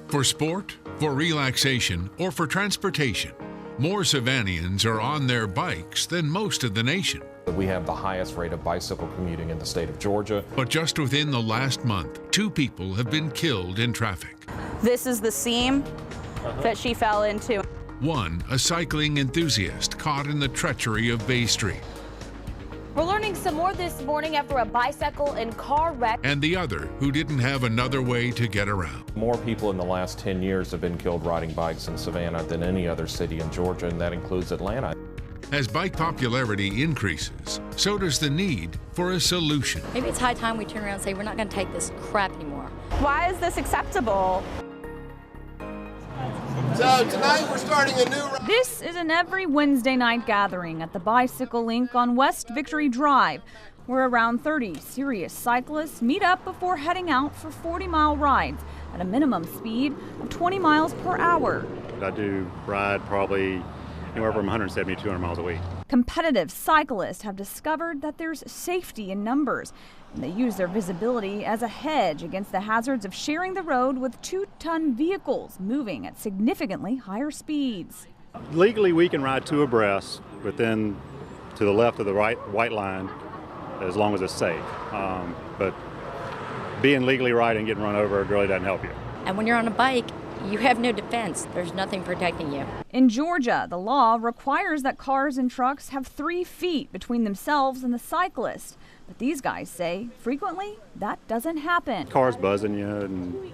For sport, for relaxation, or for transportation, more Savannahans are on their bikes than most of the nation. We have the highest rate of bicycle commuting in the state of Georgia. But just within the last month, 2 people have been killed in traffic. This is the seam that she fell into. One, a cycling enthusiast caught in the treachery of Bay Street. We're learning some more this morning after a bicycle and car wreck. And the other, who didn't have another way to get around. More people in the last 10 years have been killed riding bikes in Savannah than any other city in Georgia, and that includes Atlanta. As bike popularity increases, so does the need for a solution. Maybe it's high time we turn around and say we're not going to take this crap anymore. Why is this acceptable? So tonight we're starting a new round. This is an every Wednesday night gathering at the bicycle link on West Victory Drive, where around 30 serious cyclists meet up before heading out for 40-mile rides at a minimum speed of 20 miles per hour. I do ride probably anywhere from 170 to 200 miles a week. Competitive cyclists have discovered that there's safety in numbers, and they use their visibility as a hedge against the hazards of sharing the road with 2-ton vehicles moving at significantly higher speeds. Legally, we can ride 2 abreast, but then to the left of the white line, as long as it's safe. But being legally riding and getting run over really doesn't help you. And when you're on a bike, you have no defense. There's nothing protecting you. In Georgia, the law requires that cars and trucks have 3 feet between themselves and the cyclist. But these guys say frequently that doesn't happen. Cars buzzing you and,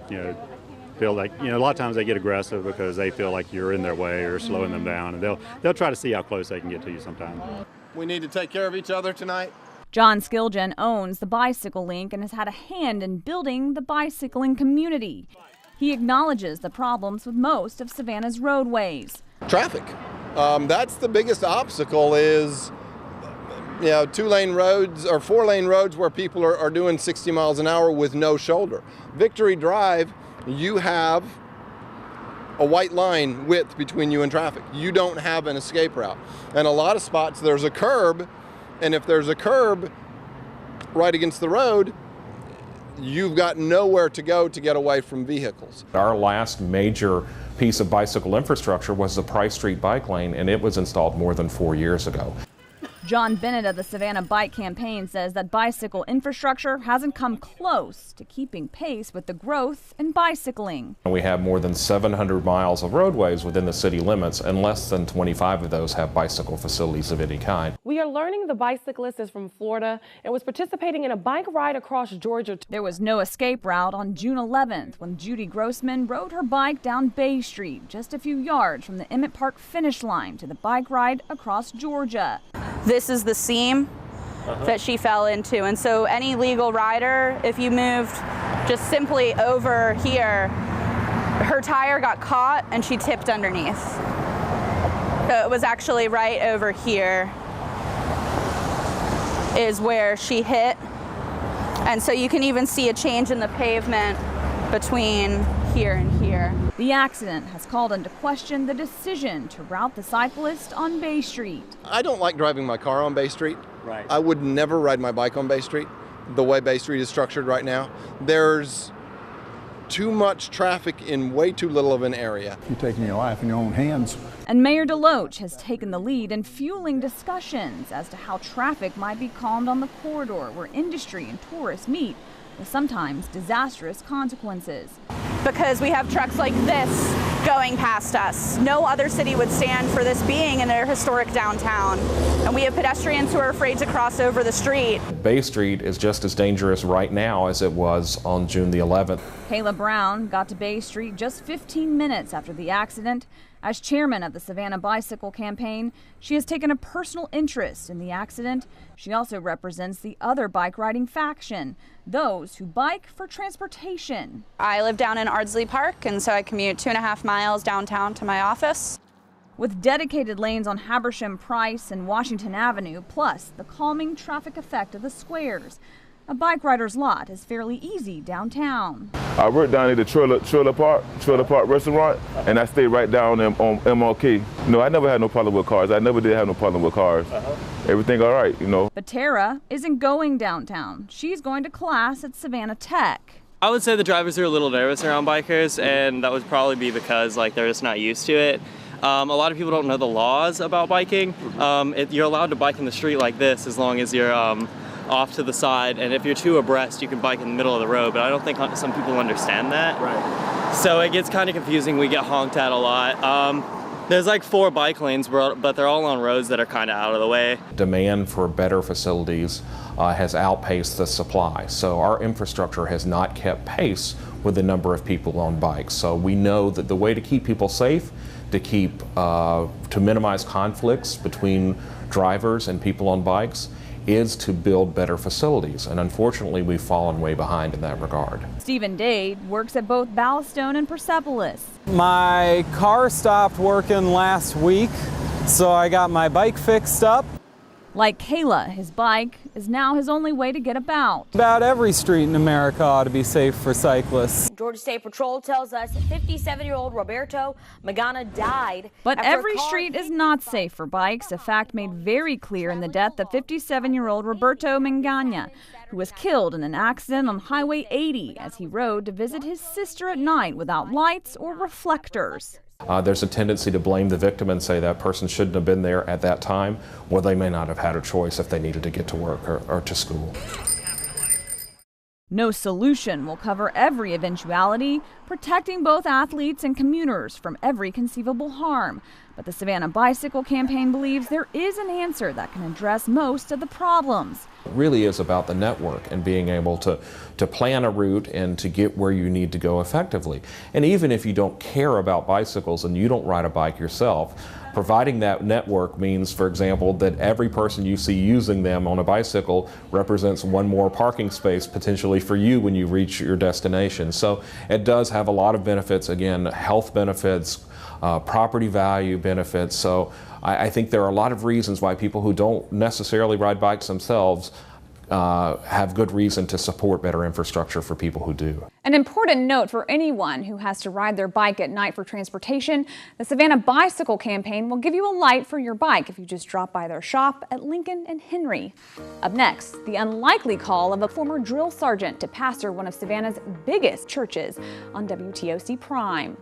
feel like, a lot of times they get aggressive because they feel like you're in their way or slowing them down. And they'll try to see how close they can get to you sometimes. We need to take care of each other tonight. John Skilgen owns the bicycle link and has had a hand in building the bicycling community. He acknowledges the problems with most of Savannah's roadways. Traffic. That's the biggest obstacle is, 2-lane roads or 4-lane roads where people are doing 60 miles an hour with no shoulder. Victory Drive, you have a white line width between you and traffic. You don't have an escape route. And a lot of spots there's a curb, and if there's a curb right against the road, you've got nowhere to go to get away from vehicles. Our last major piece of bicycle infrastructure was the Price Street bike lane, and it was installed more than 4 years ago. John Bennett of the Savannah Bike Campaign says that bicycle infrastructure hasn't come close to keeping pace with the growth in bicycling. We have more than 700 miles of roadways within the city limits, and less than 25 of those have bicycle facilities of any kind. We are learning the bicyclist is from Florida and was participating in a bike ride across Georgia. There was no escape route on June 11th when Judy Grossman rode her bike down Bay Street, just a few yards from the Emmett Park finish line to the bike ride across Georgia. This is the seam that she fell into. And so any legal rider, if you moved just simply over here, her tire got caught and she tipped underneath. So it was actually right over here is where she hit. And so you can even see a change in the pavement between here and here. The accident has called into question the decision to route the cyclist on Bay Street. I don't like driving my car on Bay Street. Right. I would never ride my bike on Bay Street, the way Bay Street is structured right now. There's too much traffic in way too little of an area. You're taking your life in your own hands. And Mayor DeLoach has taken the lead in fueling discussions as to how traffic might be calmed on the corridor where industry and tourists meet, with sometimes disastrous consequences. Because we have trucks like this going past us. No other city would stand for this being in their historic downtown. And we have pedestrians who are afraid to cross over the street. Bay Street is just as dangerous right now as it was on June the 11th. Kayla Brown got to Bay Street just 15 minutes after the accident. As chairman of the Savannah Bicycle Campaign, she has taken a personal interest in the accident. She also represents the other bike riding faction, those who bike for transportation. I live down in Ardsley Park, and so I commute 2.5 miles downtown to my office. With dedicated lanes on Habersham, Price, and Washington Avenue, plus the calming traffic effect of the squares, a bike rider's lot is fairly easy downtown. I work down at the Trailer Park restaurant, and I stay right down on MLK. No, I never had no problem with cars. I never did have no problem with cars. Everything all right, But Tara isn't going downtown. She's going to class at Savannah Tech. I would say the drivers are a little nervous around bikers, and that would probably be because like they're just not used to it. A lot of people don't know the laws about biking. You're allowed to bike in the street like this as long as you're off to the side, and if you're two abreast, you can bike in the middle of the road, but I don't think some people understand that. Right. So it gets kind of confusing. We get honked at a lot. There's like 4 bike lanes, but they're all on roads that are kind of out of the way. Demand for better facilities has outpaced the supply. So our infrastructure has not kept pace with the number of people on bikes. So we know that the way to keep people safe, to minimize conflicts between drivers and people on bikes, is to build better facilities. And unfortunately, we've fallen way behind in that regard. Stephen Dade works at both Ballastone and Persepolis. My car stopped working last week, so I got my bike fixed up. Like Kayla, his bike is now his only way to get about. About every street in America ought to be safe for cyclists. Georgia State Patrol tells us 57-year-old Roberto Magana died. But every street is not safe for bikes, a fact made very clear in the death of 57-year-old Roberto Magana, who was killed in an accident on Highway 80 as he rode to visit his sister at night without lights or reflectors. There's a tendency to blame the victim and say that person shouldn't have been there at that time, or they may not have had a choice if they needed to get to work or to school. No solution will cover every eventuality, protecting both athletes and commuters from every conceivable harm. But the Savannah Bicycle Campaign believes there is an answer that can address most of the problems. It really is about the network and being able to plan a route and to get where you need to go effectively. And even if you don't care about bicycles and you don't ride a bike yourself, providing that network means, for example, that every person you see using them on a bicycle represents one more parking space potentially for you when you reach your destination. So it does have a lot of benefits, again, health benefits, property value benefits. So I think there are a lot of reasons why people who don't necessarily ride bikes themselves have good reason to support better infrastructure for people who do. An important note for anyone who has to ride their bike at night for transportation, the Savannah Bicycle Campaign will give you a light for your bike if you just drop by their shop at Lincoln and Henry. Up next, the unlikely call of a former drill sergeant to pastor one of Savannah's biggest churches on WTOC Prime.